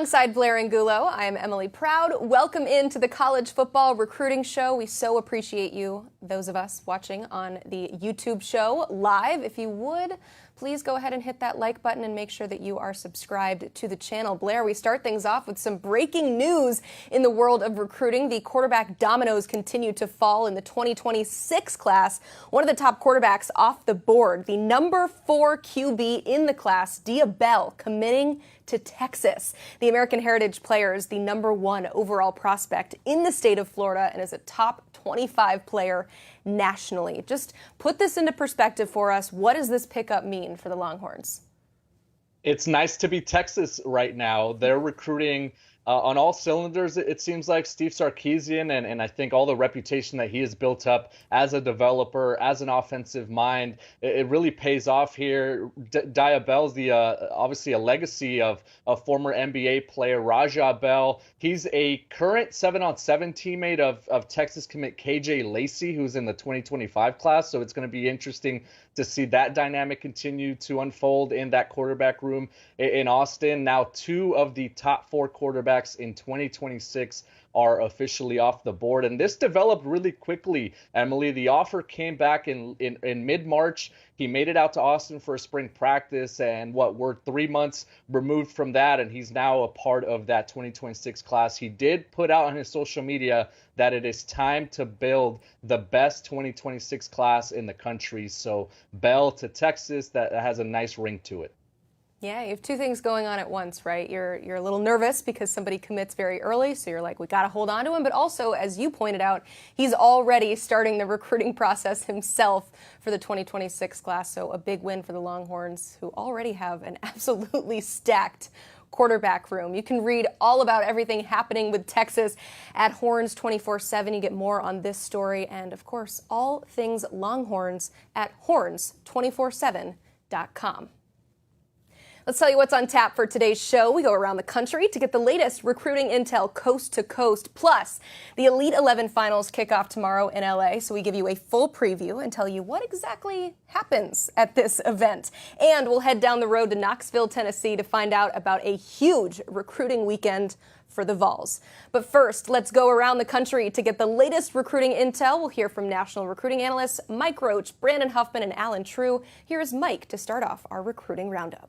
Alongside Blair Angulo, I am Emily Proud. Welcome into the College Football Recruiting Show. We so appreciate you, those of us watching on the YouTube show live. If you would, please go ahead and hit that like button and make sure that you are subscribed to the channel. Blair, we start things off with some breaking news in the world of recruiting. The quarterback dominoes continue to fall in the 2026 class. One of the top quarterbacks off the board, the number 4 QB in the class, Bell, committing to Texas. The American Heritage player is the number 1 overall prospect in the state of Florida and is a top 25 player nationally. Just put this into perspective for us. What does this pickup mean for the Longhorns? It's nice to be Texas right now. They're recruiting on all cylinders, it seems like. Steve Sarkisian and I think all the reputation that he has built up as a developer, as an offensive mind, it really pays off here. Bell's the obviously a legacy of a former NBA player, Raja Bell. He's a current 7-on-7 teammate of Texas commit KJ Lacey, who's in the 2025 class. So it's going to be interesting to see that dynamic continue to unfold in that quarterback room in Austin. Now, 2 of the top 4 quarterbacks in 2026 are officially off the board. And this developed really quickly, Emily. The offer came back in mid-March. He made it out to Austin for a spring practice, and we're 3 months removed from that, and he's now a part of that 2026 class. He did put out on his social media that it is time to build the best 2026 class in the country. So Bell to Texas, that has a nice ring to it. Yeah, you have 2 things going on at once, right? You're a little nervous because somebody commits very early, so you're like, we got to hold on to him. But also, as you pointed out, he's already starting the recruiting process himself for the 2026 class. So a big win for the Longhorns, who already have an absolutely stacked quarterback room. You can read all about everything happening with Texas at Horns 24/7. You get more on this story and, of course, all things Longhorns at horns247.com. Let's tell you what's on tap for today's show. We go around the country to get the latest recruiting intel coast to coast. Plus, the Elite 11 finals kick off tomorrow in LA, so we give you a full preview and tell you what exactly happens at this event. And we'll head down the road to Knoxville, Tennessee to find out about a huge recruiting weekend for the Vols. But first, let's go around the country to get the latest recruiting intel. We'll hear from national recruiting analysts Mike Roach, Brandon Huffman, and Alan True. Here is Mike to start off our recruiting roundup.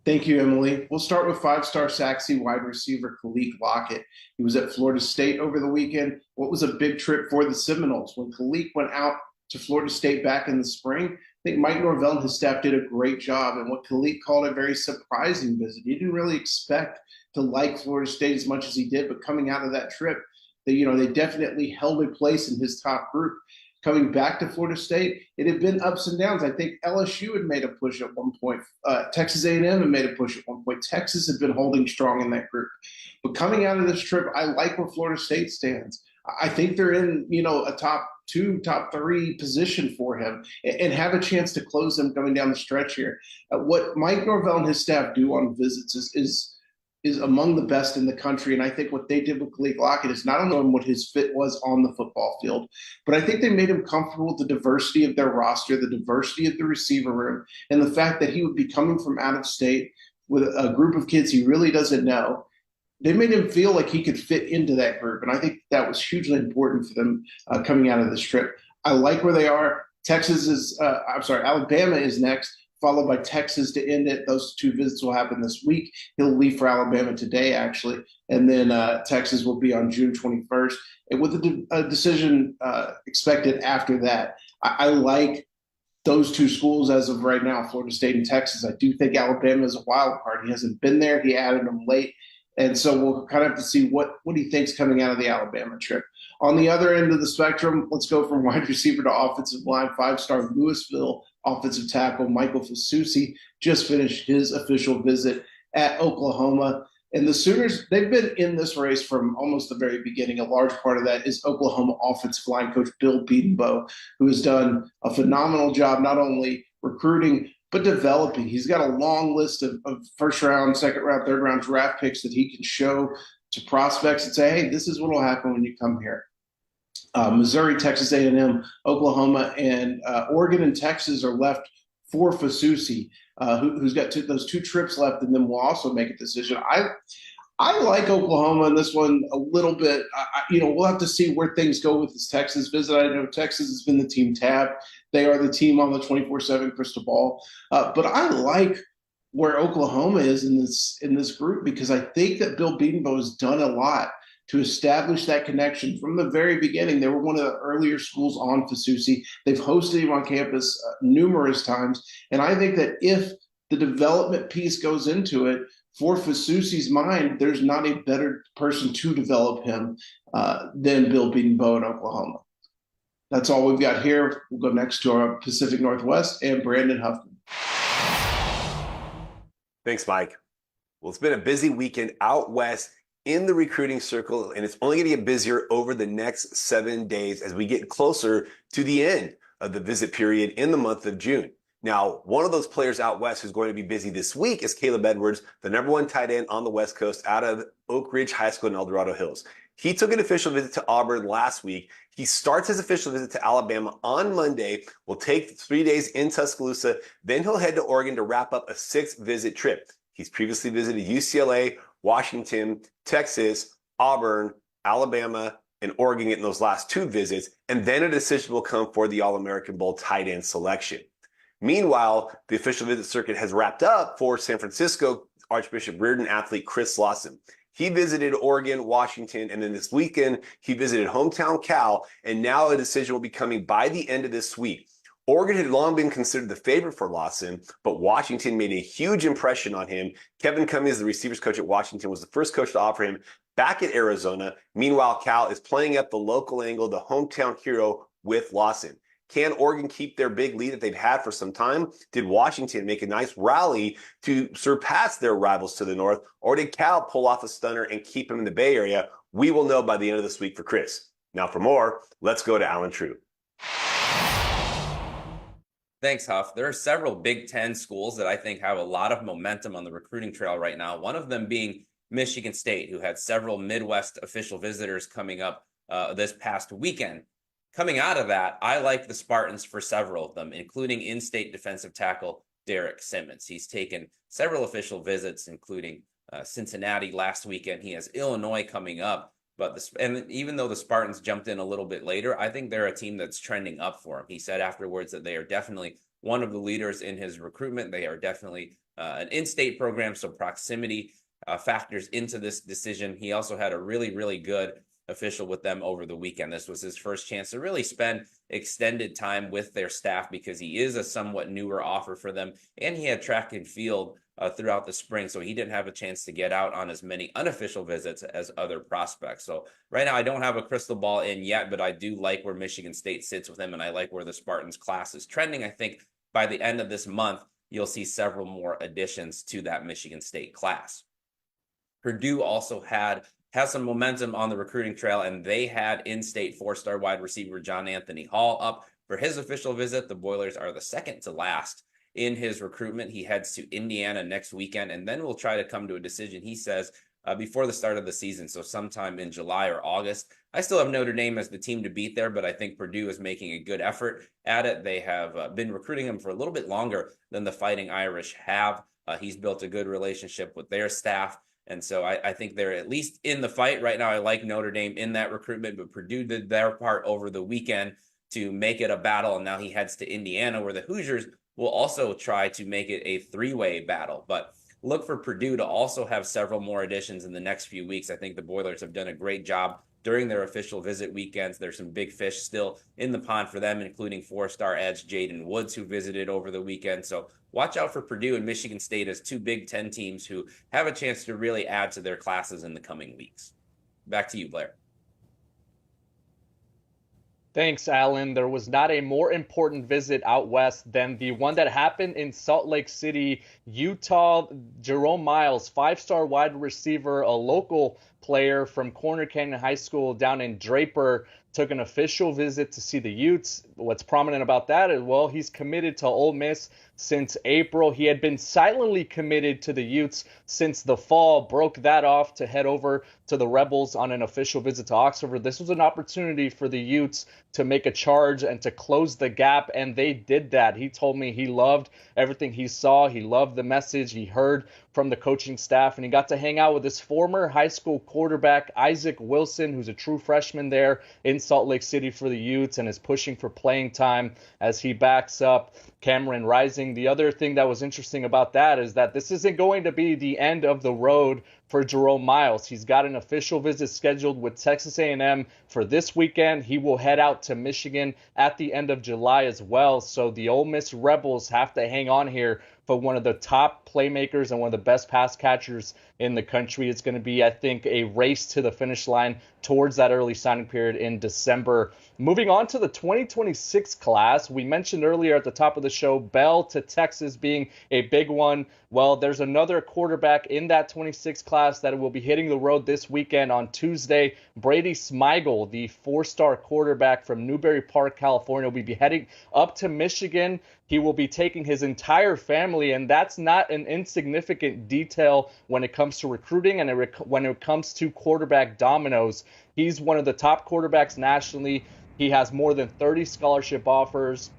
Thank you, Emily. We'll start with 5-star Saxy wide receiver Khalid Lockett. He was at Florida State over the weekend. What was a big trip for the Seminoles? When Khalid went out to Florida State back in the spring, I think Mike Norvell and his staff did a great job in what Khalid called a very surprising visit. He didn't really expect to like Florida State as much as he did, but coming out of that trip, they definitely held a place in his top group. Coming back to Florida State, it had been ups and downs. I think LSU had made a push at one point. Texas A&M had made a push at one point. Texas had been holding strong in that group. But coming out of this trip, I like where Florida State stands. I think they're in, a top 2, top 3 position for him and have a chance to close them coming down the stretch here. What Mike Norvell and his staff do on visits is among the best in the country. And I think what they did with Khalid Lockett is not only what his fit was on the football field, but I think they made him comfortable with the diversity of their roster, the diversity of the receiver room, and the fact that he would be coming from out of state with a group of kids he really doesn't know. They made him feel like he could fit into that group. And I think that was hugely important for them coming out of this trip. I like where they are. Alabama is next, followed by Texas to end it. Those 2 visits will happen this week. He'll leave for Alabama today, actually. And then Texas will be on June 21st. And with a decision expected after that, I like those 2 schools as of right now, Florida State and Texas. I do think Alabama is a wild card. He hasn't been there. He added them late. And so we'll kind of have to see what he thinks coming out of the Alabama trip. On the other end of the spectrum, let's go from wide receiver to offensive line. 5-star Louisville offensive tackle Michael Fasusi just finished his official visit at Oklahoma. And the Sooners, they've been in this race from almost the very beginning. A large part of that is Oklahoma offensive line coach Bill Bedenbaugh, who has done a phenomenal job not only recruiting but developing. He's got a long list of first round, second round, third round draft picks that he can show to prospects and say, hey, this is what will happen when you come here. Missouri, Texas A&M, Oklahoma, and Oregon and Texas are left for Fasusi, who's got those 2 trips left, and then will also make a decision. I like Oklahoma in this one a little bit. We'll have to see where things go with this Texas visit. I know Texas has been the team tab. They are the team on the 24/7 crystal ball. But I like where Oklahoma is in this group, because I think that Bill Bedenbaugh has done a lot to establish that connection from the very beginning. They were one of the earlier schools on Fasusi. They've hosted him on campus numerous times. And I think that if the development piece goes into it, for Fasusi's mind, there's not a better person to develop him than Bill Bedenbaugh in Oklahoma. That's all we've got here. We'll go next to our Pacific Northwest and Brandon Huffman. Thanks, Mike. Well, it's been a busy weekend out west in the recruiting circle, and it's only going to get busier over the next 7 days as we get closer to the end of the visit period in the month of June. Now, one of those players out west who's going to be busy this week is Caleb Edwards, the #1 tight end on the West Coast out of Oak Ridge High School in El Dorado Hills. He took an official visit to Auburn last week. He starts his official visit to Alabama on Monday, will take 3 days in Tuscaloosa, then he'll head to Oregon to wrap up a 6-visit trip. He's previously visited UCLA, Washington, Texas, Auburn, Alabama, and Oregon in those last 2 visits, and then a decision will come for the All-American Bowl tight end selection. Meanwhile, the official visit circuit has wrapped up for San Francisco Archbishop Reardon athlete Chris Lawson. He visited Oregon, Washington, and then this weekend he visited hometown Cal, and now a decision will be coming by the end of this week. Oregon had long been considered the favorite for Lawson, but Washington made a huge impression on him. Kevin Cummings, the receivers coach at Washington, was the first coach to offer him back at Arizona. Meanwhile, Cal is playing up the local angle, the hometown hero with Lawson. Can Oregon keep their big lead that they've had for some time? Did Washington make a nice rally to surpass their rivals to the north? Or did Cal pull off a stunner and keep them in the Bay Area? We will know by the end of this week for Chris. Now for more, let's go to Alan True. Thanks, Huff. There are several Big Ten schools that I think have a lot of momentum on the recruiting trail right now. One of them being Michigan State, who had several Midwest official visitors coming up this past weekend. Coming out of that, I like the Spartans for several of them, including in-state defensive tackle Derek Simmons. He's taken several official visits, including Cincinnati last weekend. He has Illinois coming up. And even though the Spartans jumped in a little bit later, I think they're a team that's trending up for him. He said afterwards that they are definitely one of the leaders in his recruitment. They are definitely an in-state program, so proximity factors into this decision. He also had a really, really good official with them over the weekend. This was his first chance to really spend extended time with their staff because he is a somewhat newer offer for them, and he had track and field throughout the spring, so he didn't have a chance to get out on as many unofficial visits as other prospects. So right now I don't have a crystal ball in yet, but I do like where Michigan State sits with him, and I like where the Spartans class is trending. I think by the end of this month, you'll see several more additions to that Michigan State class. Purdue also has some momentum on the recruiting trail, and they had in-state 4-star wide receiver John Anthony Hall up for his official visit. The Boilers are the second to last in his recruitment. He heads to Indiana next weekend, and then we'll try to come to a decision, he says, before the start of the season, so sometime in July or August. I still have Notre Dame as the team to beat there, but I think Purdue is making a good effort at it. They have been recruiting him for a little bit longer than the Fighting Irish have. He's built a good relationship with their staff. And so I think they're at least in the fight right now. I like Notre Dame in that recruitment, but Purdue did their part over the weekend to make it a battle. And now he heads to Indiana, where the Hoosiers will also try to make it a 3-way battle. But look for Purdue to also have several more additions in the next few weeks. I think the Boilers have done a great job during their official visit weekends. There's some big fish still in the pond for them, including 4-star edge Jaden Woods, who visited over the weekend. So watch out for Purdue and Michigan State as 2 Big Ten teams who have a chance to really add to their classes in the coming weeks. Back to you, Blair. Thanks, Alan. There was not a more important visit out west than the one that happened in Salt Lake City, Utah. Jerome Miles, 5-star wide receiver, a local player from Corner Canyon High School down in Draper, took an official visit to see the Utes. What's prominent about that is, well, he's committed to Ole Miss since April. He had been silently committed to the Utes since the fall, broke that off to head over to the Rebels on an official visit to Oxford. This was an opportunity for the Utes to make a charge and to close the gap, and they did that. He told me he loved everything he saw. He loved the message he heard from the coaching staff, and he got to hang out with his former high school quarterback, Isaac Wilson, who's a true freshman there in Salt Lake City for the Utes and is pushing for playing time as he backs up Cameron Rising. The other thing that was interesting about that is that this isn't going to be the end of the road for Jerome Miles. He's got an official visit scheduled with Texas A&M for this weekend. He will head out to Michigan at the end of July as well. So the Ole Miss Rebels have to hang on here for one of the top playmakers and one of the best pass catchers in the country. It's going to be, I think, a race to the finish line towards that early signing period in December. Moving on to the 2026 class, we mentioned earlier at the top of the show, Bell to Texas being a big one. Well, there's another quarterback in that 26 class that will be hitting the road this weekend on Tuesday. Brady Smigel, the four-star quarterback from Newbury Park, California, will be heading up to Michigan. He will be taking his entire family, and that's not an insignificant detail when it comes to recruiting and when it comes to quarterback dominoes. He's one of the top quarterbacks nationally. He has more than 30 scholarship offers.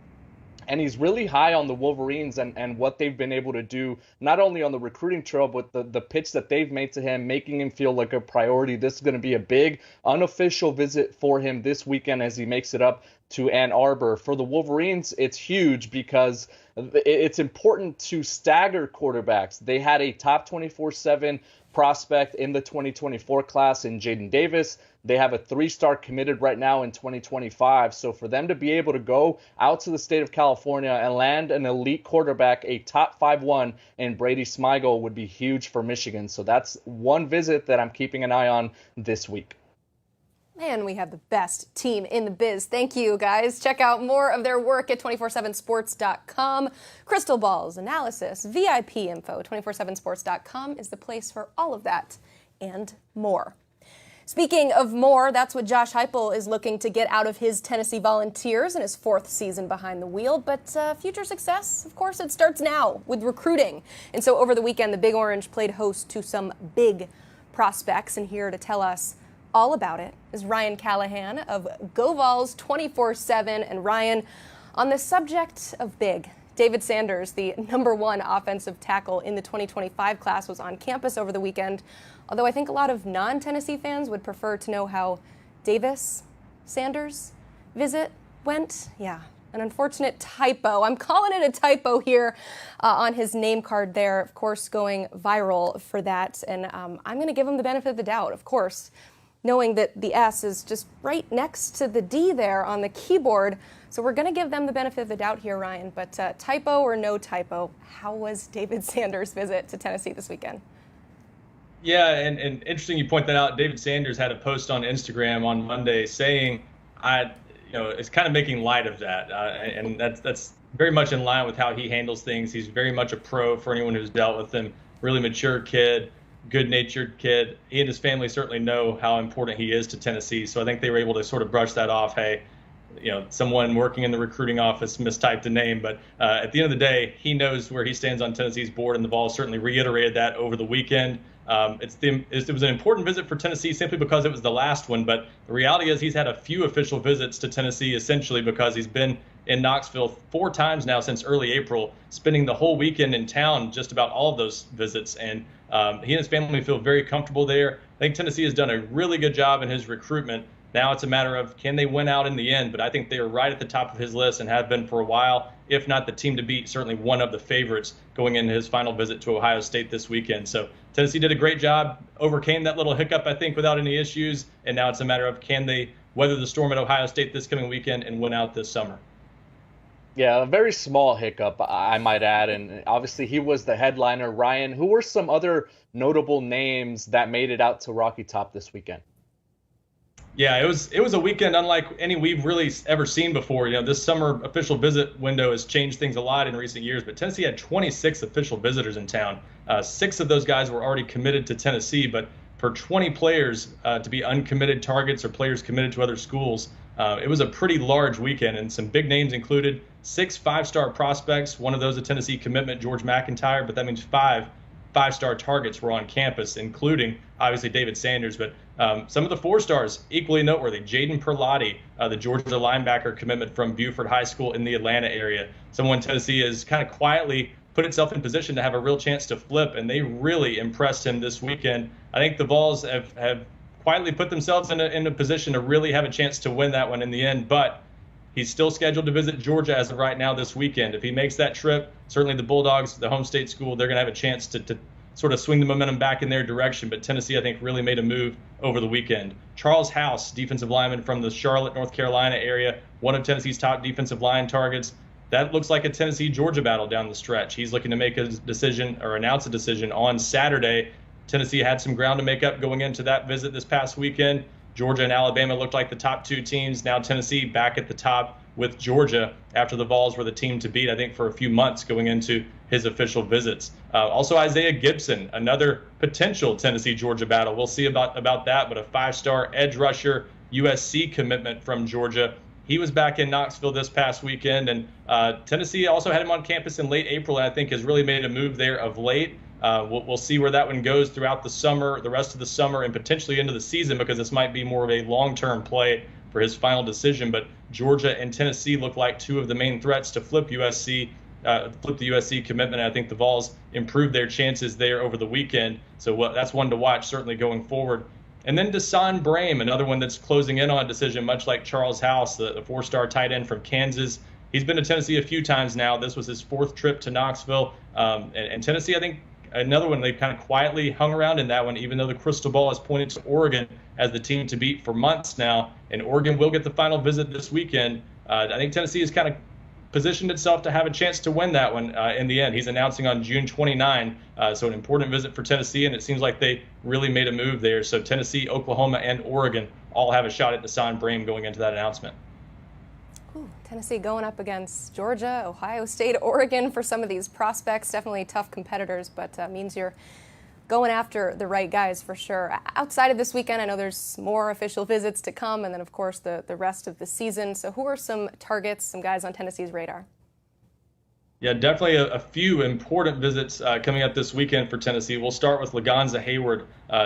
And he's really high on the Wolverines and what they've been able to do, not only on the recruiting trail, but the pitch that they've made to him, making him feel like a priority. This is going to be a big unofficial visit for him this weekend as he makes it up to Ann Arbor. For the Wolverines, it's huge because it's important to stagger quarterbacks. They had a top 24/7 prospect in the 2024 class in Jaden Davis. They have a 3-star committed right now in 2025. So for them to be able to go out to the state of California and land an elite quarterback, a top 5-1 in Brady Smigel, would be huge for Michigan. So that's one visit that I'm keeping an eye on this week. Man, we have the best team in the biz. Thank you, guys. Check out more of their work at 247sports.com. Crystal balls, analysis, VIP info. 247sports.com is the place for all of that and more. Speaking of more, that's what Josh Heupel is looking to get out of his Tennessee Volunteers in his 4th season behind the wheel. But future success, of course, it starts now with recruiting. And so over the weekend, the Big Orange played host to some big prospects. And here to tell us all about it is Ryan Callahan of GoVols247. And Ryan, on the subject of big, David Sanders, the #1 offensive tackle in the 2025 class, was on campus over the weekend. Although I think a lot of non-Tennessee fans would prefer to know how Davis-Sanders visit went. Yeah, an unfortunate typo. I'm calling it a typo here on his name card there, of course, going viral for that. And I'm going to give him the benefit of the doubt, of course, knowing that the S is just right next to the D there on the keyboard. So we're going to give them the benefit of the doubt here, Ryan. But typo or no typo, how was David Sanders' visit to Tennessee this weekend? Yeah, and interesting you point that out. David Sanders had a post on Instagram on Monday saying, it's kind of making light of that. And that's very much in line with how he handles things. He's very much a pro for anyone who's dealt with him. Really mature kid, good-natured kid. He and his family certainly know how important he is to Tennessee. So I think they were able to sort of brush that off. Hey, someone working in the recruiting office mistyped a name. But at the end of the day, he knows where he stands on Tennessee's board, and the Vols certainly reiterated that over the weekend. It was an important visit for Tennessee simply because it was the last one, but the reality is he's had a few official visits to Tennessee essentially because he's been in Knoxville 4 times now since early April, spending the whole weekend in town, just about all of those visits. And he and his family feel very comfortable there. I think Tennessee has done a really good job in his recruitment. Now it's a matter of can they win out in the end, but I think they are right at the top of his list and have been for a while, if not the team to beat, certainly one of the favorites going into his final visit to Ohio State this weekend. So Tennessee did a great job, overcame that little hiccup, I think, without any issues, and now it's a matter of can they weather the storm at Ohio State this coming weekend and win out this summer. Yeah, a very small hiccup, I might add, and obviously he was the headliner. Ryan, who were some other notable names that made it out to Rocky Top this weekend? Yeah, it was a weekend unlike any we've really ever seen before. This summer official visit window has changed things a lot in recent years, but Tennessee had 26 official visitors in town. 6 of those guys were already committed to Tennessee, but for 20 players to be uncommitted targets or players committed to other schools, it was a pretty large weekend, and some big names included 6 5-star prospects. One of those a Tennessee commitment, George McIntyre, but that means 5 5-star targets were on campus, including obviously David Sanders, but some of the 4-stars equally noteworthy. Jaden Perlotti, the Georgia linebacker commitment from Buford High School in the Atlanta area. Someone Tennessee has kind of quietly put itself in position to have a real chance to flip, and they really impressed him this weekend. I think the Vols have quietly put themselves in a position to really have a chance to win that one in the end, but he's still scheduled to visit Georgia as of right now this weekend. If he makes that trip, certainly the Bulldogs, the home state school, they're going to have a chance to sort of swing the momentum back in their direction. But Tennessee, I think, really made a move over the weekend. Charles House, defensive lineman from the Charlotte, North Carolina area, one of Tennessee's top defensive line targets. That looks like a Tennessee-Georgia battle down the stretch. He's looking to make a decision or announce a decision on Saturday. Tennessee had some ground to make up going into that visit this past weekend. Georgia and Alabama looked like the top 2 teams. Now Tennessee back at the top with Georgia after the Vols were the team to beat, I think, for a few months going into his official visits. Also Isaiah Gibson, another potential Tennessee-Georgia battle. We'll see about that, but a 5-star edge rusher USC commitment from Georgia. He was back in Knoxville this past weekend, and Tennessee also had him on campus in late April, and I think has really made a move there of late. We'll see where that one goes throughout the summer, the rest of the summer, and potentially into the season, because this might be more of a long-term play for his final decision. But Georgia and Tennessee look like 2 of the main threats to flip the USC commitment. And I think the Vols improved their chances there over the weekend. So that's one to watch, certainly going forward. And then Desan Brame, another one that's closing in on a decision, much like Charles House, the 4-star tight end from Kansas. He's been to Tennessee a few times now. This was his 4th trip to Knoxville. And Tennessee, I think, another one they've kind of quietly hung around in that one, even though the crystal ball has pointed to Oregon as the team to beat for months now. And Oregon will get the final visit this weekend. I think Tennessee has kind of positioned itself to have a chance to win that one in the end. He's announcing on June 29, so an important visit for Tennessee, and it seems like they really made a move there. So Tennessee, Oklahoma, and Oregon all have a shot at Desan Brame going into that announcement. Ooh, Tennessee going up against Georgia, Ohio State, Oregon for some of these prospects. Definitely tough competitors, but means you're going after the right guys for sure. Outside of this weekend, I know there's more official visits to come, and then, of course, the rest of the season. So who are some targets, some guys on Tennessee's radar? Yeah, definitely a few important visits coming up this weekend for Tennessee. We'll start with Lagonza Hayward,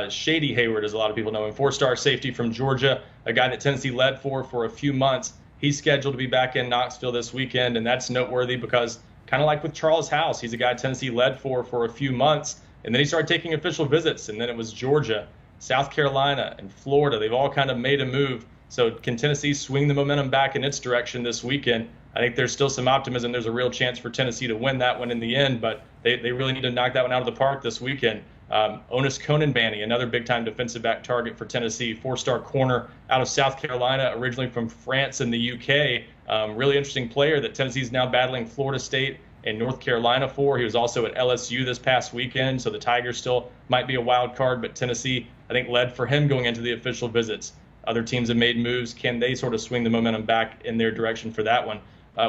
Shady Hayward, as a lot of people know him, 4-star safety from Georgia, a guy that Tennessee led for a few months. He's scheduled to be back in Knoxville this weekend, and that's noteworthy because, kind of like with Charles House, he's a guy Tennessee led for a few months. And then he started taking official visits, and then it was Georgia, South Carolina, and Florida. They've all kind of made a move. So can Tennessee swing the momentum back in its direction this weekend? I think there's still some optimism. There's a real chance for Tennessee to win that one in the end, but they really need to knock that one out of the park this weekend. Onis Conanbanny, another big-time defensive back target for Tennessee, 4-star corner out of South Carolina, originally from France and the UK. Really interesting player that Tennessee's now battling Florida State and North Carolina for. He was also at LSU this past weekend, so the Tigers still might be a wild card, but Tennessee, I think, led for him going into the official visits. Other teams have made moves. Can they sort of swing the momentum back in their direction for that one?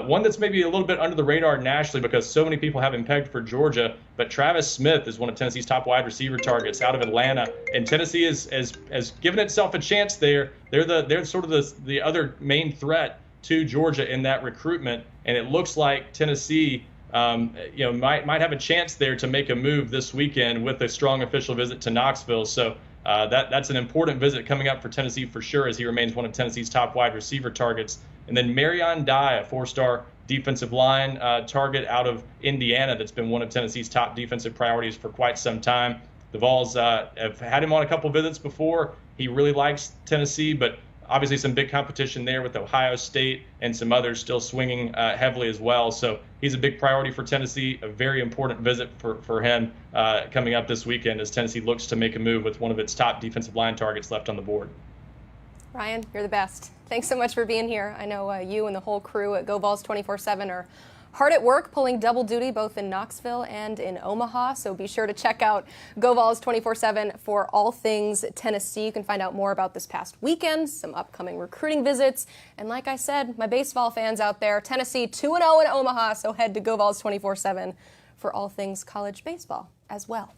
One that's maybe a little bit under the radar nationally because so many people have him pegged for Georgia, but Travis Smith is one of Tennessee's top wide receiver targets out of Atlanta, and Tennessee has given itself a chance there. They're sort of the other main threat to Georgia in that recruitment, and it looks like Tennessee might have a chance there to make a move this weekend with a strong official visit to Knoxville. So that's an important visit coming up for Tennessee for sure, as he remains one of Tennessee's top wide receiver targets. And then Marion Dye, a 4-star defensive line target out of Indiana that's been one of Tennessee's top defensive priorities for quite some time. The Vols have had him on a couple visits before. He really likes Tennessee, but obviously some big competition there with Ohio State and some others still swinging heavily as well. So he's a big priority for Tennessee, a very important visit for him coming up this weekend as Tennessee looks to make a move with one of its top defensive line targets left on the board. Ryan, you're the best. Thanks so much for being here. I know you and the whole crew at GoVols247 are hard at work pulling double duty both in Knoxville and in Omaha, so be sure to check out GoVols247 for all things Tennessee. You can find out more about this past weekend, some upcoming recruiting visits, and like I said, my baseball fans out there, Tennessee 2-0 in Omaha, so head to GoVols247 for all things college baseball as well.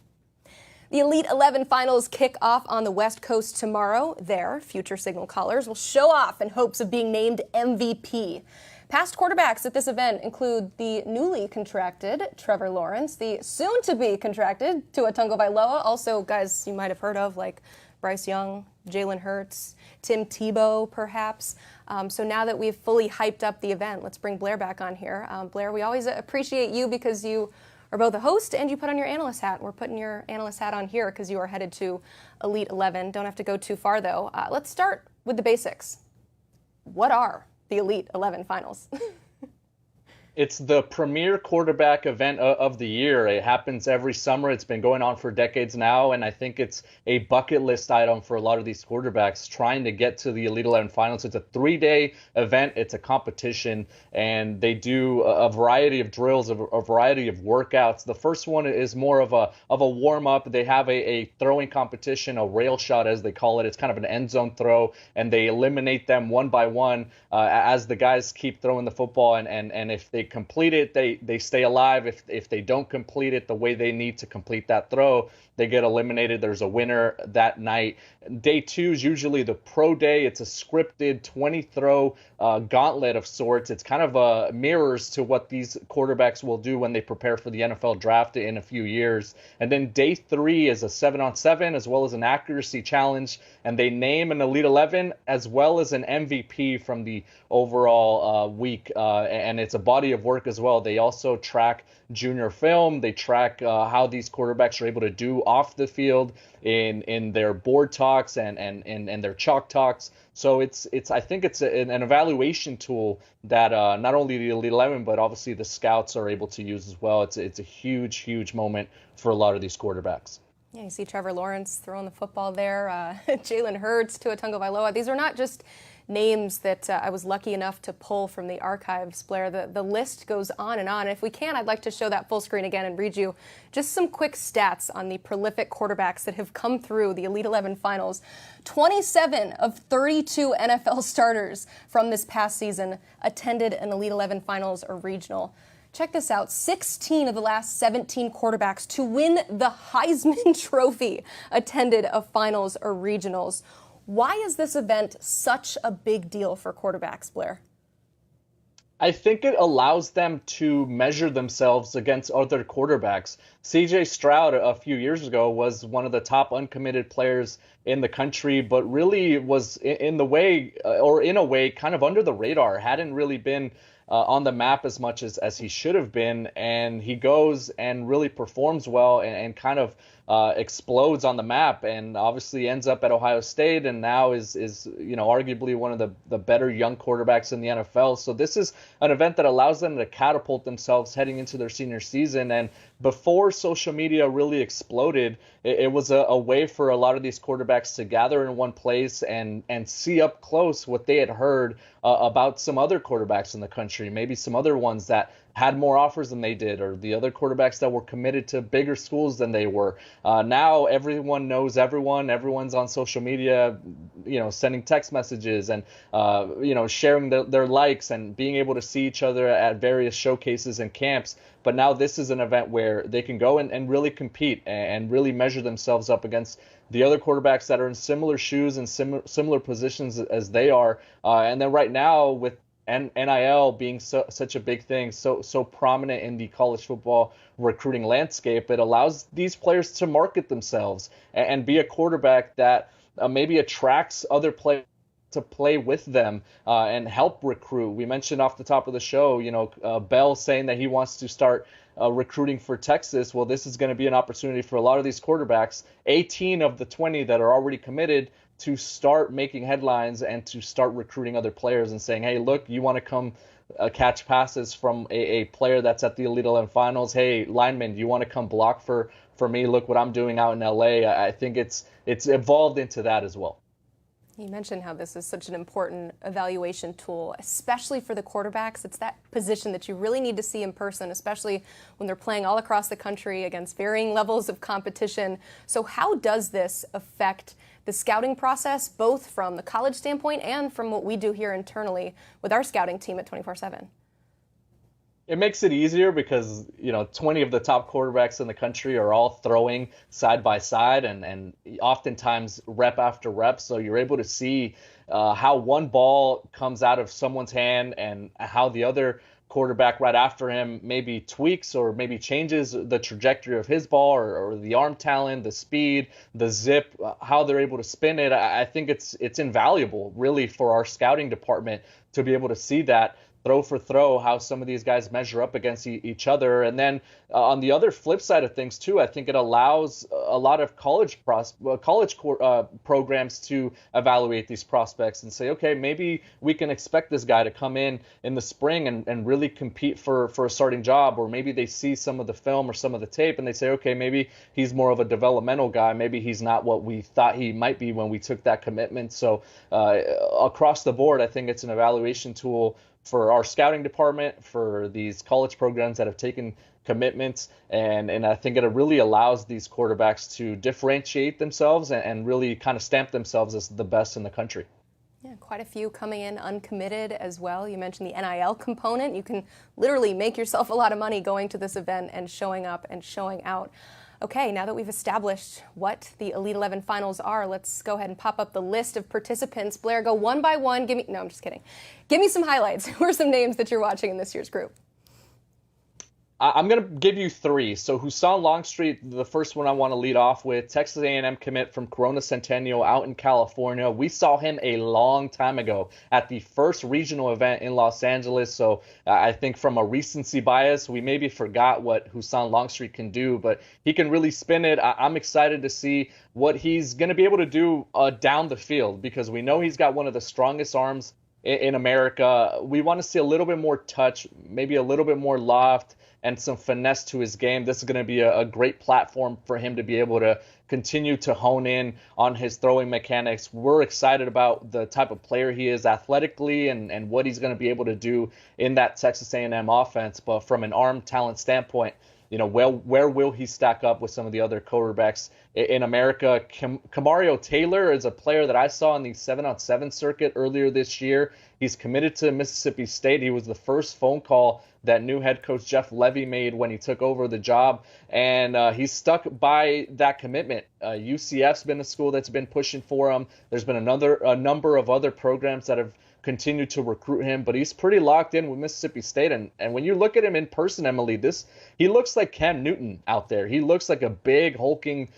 The Elite 11 finals kick off on the West Coast tomorrow. There, future Signal callers will show off in hopes of being named MVP. Past quarterbacks at this event include the newly contracted Trevor Lawrence, the soon-to-be contracted Tua Tagovailoa, also guys you might have heard of like Bryce Young, Jalen Hurts, Tim Tebow, perhaps. So now that we've fully hyped up the event, let's bring Blair back on here. Blair, we always appreciate you because you are both a host and you put on your analyst hat. We're putting your analyst hat on here because you are headed to Elite 11. Don't have to go too far, though. Let's start with the basics. What are the Elite 11 finals? It's the premier quarterback event of the year. It happens every summer. It's been going on for decades now, and I think it's a bucket list item for a lot of these quarterbacks trying to get to the Elite 11 finals. It's a 3-day event. It's a competition, and they do a variety of drills, a variety of workouts. The first one is more of a warm-up. They have a throwing competition, a rail shot as they call it. It's kind of an end zone throw, and they eliminate them one by one as the guys keep throwing the football, and if they complete it, they stay alive. If they don't complete it the way they need to complete that throw, they get eliminated. There's a winner that night. Day 2 is usually the pro day. It's a scripted 20-throw gauntlet of sorts. It's kind of mirrors to what these quarterbacks will do when they prepare for the NFL draft in a few years. And then day 3 is a 7-on-7 as well as an accuracy challenge. And they name an Elite 11 as well as an MVP from the overall week. And it's a body of work as well. They also track junior film. They track how these quarterbacks are able to do off the field in their board talks and their chalk talks. So I think it's an evaluation tool that not only the Elite 11 but obviously the scouts are able to use as well. It's a huge moment for a lot of these quarterbacks. Yeah, you see Trevor Lawrence throwing the football there, Jalen Hurts, Tua Tagovailoa. These are not just names that I was lucky enough to pull from the archives, Blair. The list goes on and on. And if we can, I'd like to show that full screen again and read you just some quick stats on the prolific quarterbacks that have come through the Elite 11 finals. 27 of 32 NFL starters from this past season attended an Elite 11 finals or regional. Check this out. 16 of the last 17 quarterbacks to win the Heisman Trophy attended a finals or regionals. Why is this event such a big deal for quarterbacks, Blair? I think it allows them to measure themselves against other quarterbacks. C.J. Stroud a few years ago was one of the top uncommitted players in the country, but really was in a way kind of under the radar, hadn't really been on the map as much as he should have been, and he goes and really performs well and kind of explodes on the map, and obviously ends up at Ohio State, and now is arguably one of the better young quarterbacks in the NFL. So this is an event that allows them to catapult themselves heading into their senior season. And before social media really exploded, it was a way for a lot of these quarterbacks to gather in one place and see up close what they had heard about some other quarterbacks in the country, maybe some other ones that had more offers than they did, or the other quarterbacks that were committed to bigger schools than they were. Now everyone knows everyone. Everyone's on social media, sending text messages and, sharing their likes and being able to see each other at various showcases and camps. But now this is an event where they can go and really compete and really measure themselves up against the other quarterbacks that are in similar shoes and similar positions as they are. And then right now with NIL being such a big thing, so prominent in the college football recruiting landscape, it allows these players to market themselves and be a quarterback that maybe attracts other players to play with them and help recruit. We mentioned off the top of the show, Bell saying that he wants to start recruiting for Texas. Well, this is going to be an opportunity for a lot of these quarterbacks, 18 of the 20 that are already committed, to start making headlines and to start recruiting other players and saying, hey, look, you want to come catch passes from a player that's at the Elite 11 finals. Hey, lineman, do you want to come block for me? Look what I'm doing out in LA. I think it's evolved into that as well. You mentioned how this is such an important evaluation tool, especially for the quarterbacks. It's that position that you really need to see in person, especially when they're playing all across the country against varying levels of competition. So how does this affect the scouting process, both from the college standpoint and from what we do here internally with our scouting team at 24/7? It makes it easier because 20 of the top quarterbacks in the country are all throwing side by side, and oftentimes rep after rep, so you're able to see how one ball comes out of someone's hand and how the other quarterback right after him maybe tweaks or maybe changes the trajectory of his ball, or the arm talent, the speed, the zip, how they're able to spin it. I think it's invaluable really for our scouting department to be able to see that throw for throw, how some of these guys measure up against each other. And then on the other flip side of things too, I think it allows a lot of college programs to evaluate these prospects and say, okay, maybe we can expect this guy to come in the spring and really compete for a starting job. Or maybe they see some of the film or some of the tape and they say, okay, maybe he's more of a developmental guy. Maybe he's not what we thought he might be when we took that commitment. So across the board, I think it's an evaluation tool for our scouting department, for these college programs that have taken commitments, and I think it really allows these quarterbacks to differentiate themselves and really kind of stamp themselves as the best in the country. Yeah, quite a few coming in uncommitted as well. You mentioned the NIL component. You can literally make yourself a lot of money going to this event and showing up and showing out. Okay, now that we've established what the Elite 11 finals are, let's go ahead and pop up the list of participants. Blair, go one by one. No, I'm just kidding. Give me some highlights. Who are some names that you're watching in this year's group? I'm going to give you three. So Husan Longstreet, the first one I want to lead off with, Texas A&M commit from Corona Centennial out in California. We saw him a long time ago at the first regional event in Los Angeles. So I think from a recency bias, we maybe forgot what Husan Longstreet can do, but he can really spin it. I'm excited to see what he's going to be able to do down the field, because we know he's got one of the strongest arms in America. We want to see a little bit more touch, maybe a little bit more loft, and some finesse to his game. This is going to be a great platform for him to be able to continue to hone in on his throwing mechanics. We're excited about the type of player he is athletically and what he's going to be able to do in that Texas A&M offense. But from an arm talent standpoint, where will he stack up with some of the other quarterbacks in America? Camario Taylor is a player that I saw in the 7-on-7 circuit earlier this year. He's committed to Mississippi State. He was the first phone call that new head coach Jeff Levy made when he took over the job, and he's stuck by that commitment. UCF's been a school that's been pushing for him. There's been a number of other programs that have continued to recruit him, but he's pretty locked in with Mississippi State. And when you look at him in person, Emily, he looks like Cam Newton out there. He looks like a big hulking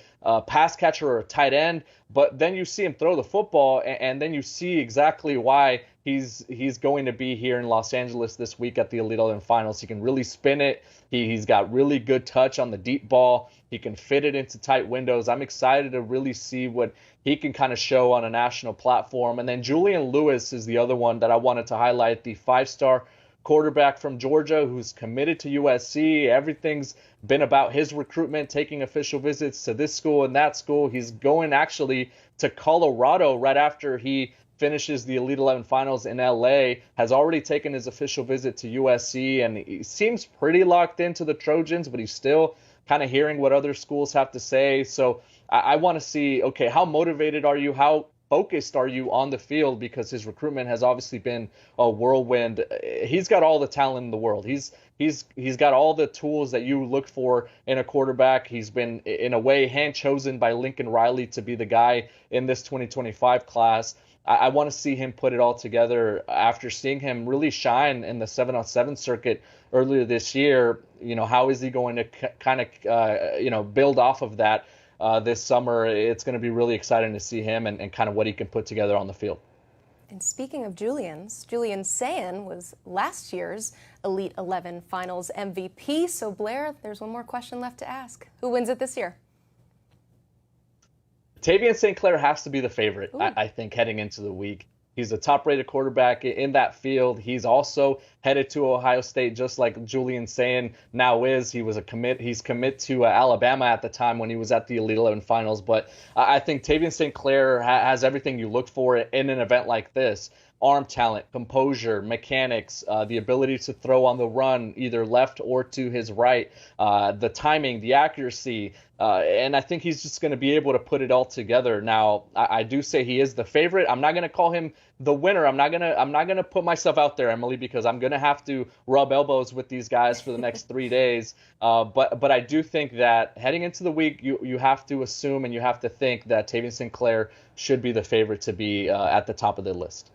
pass catcher or a tight end, but then you see him throw the football, and then you see exactly why he's going to be here in Los Angeles this week at the Elite 11 Finals. He can really spin it. He's got really good touch on the deep ball. He can fit it into tight windows. I'm excited to really see what he can kind of show on a national platform. And then Julian Lewis is the other one that I wanted to highlight, the 5-star quarterback from Georgia who's committed to USC. Everything's been about his recruitment, taking official visits to this school and that school. He's going actually to Colorado right after he finishes the Elite 11 Finals in LA, has already taken his official visit to USC, and he seems pretty locked into the Trojans, but he's still kind of hearing what other schools have to say. So I want to see, okay, how motivated are you? How focused are you on the field? Because his recruitment has obviously been a whirlwind. He's got all the talent in the world. He's got all the tools that you look for in a quarterback. He's been, in a way, hand-chosen by Lincoln Riley to be the guy in this 2025 class. I want to see him put it all together after seeing him really shine in the 7-on-7 circuit earlier this year. How is he going to kind of, build off of that this summer? It's going to be really exciting to see him and kind of what he can put together on the field. And speaking of Julian Sayin was last year's Elite 11 Finals MVP. So Blair, there's one more question left to ask. Who wins it this year? Tavian St. Clair has to be the favorite, I think, heading into the week. He's a top-rated quarterback in that field. He's also headed to Ohio State, just like Julian Sayin now is. He's commit to Alabama at the time when he was at the Elite 11 Finals. But I think Tavian St. Clair has everything you look for in an event like this. arm talent, composure, mechanics, the ability to throw on the run, either left or to his right, the timing, the accuracy, and I think he's just going to be able to put it all together. Now, I do say he is the favorite. I'm not going to call him the winner. I'm not gonna put myself out there, Emily, because I'm gonna have to rub elbows with these guys for the next 3 days. But I do think that heading into the week, you have to assume and you have to think that Tavian Sinclair should be the favorite to be at the top of the list.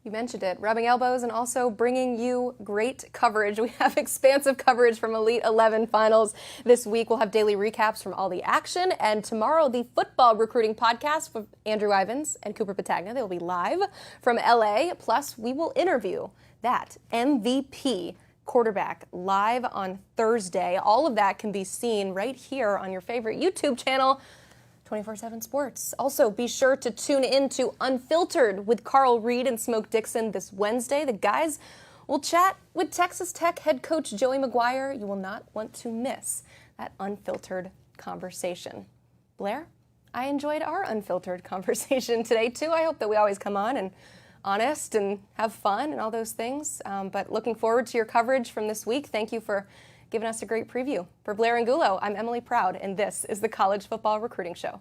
You mentioned it, rubbing elbows and also bringing you great coverage. We have expansive coverage from Elite 11 finals this week. We'll have daily recaps from all the action. And tomorrow, the football recruiting podcast with Andrew Ivins and Cooper Patagna. They will be live from LA. Plus, we will interview that MVP quarterback live on Thursday. All of that can be seen right here on your favorite YouTube channel, 24/7 Sports. Also, be sure to tune in to Unfiltered with Carl Reed and Smoke Dixon this Wednesday. The guys will chat with Texas Tech head coach Joey McGuire. You will not want to miss that unfiltered conversation. Blair, I enjoyed our unfiltered conversation today, too. I hope that we always come on and honest and have fun and all those things. But looking forward to your coverage from this week. Thank you for giving us a great preview. For Blair Angulo, I'm Emily Proud, and this is the College Football Recruiting Show.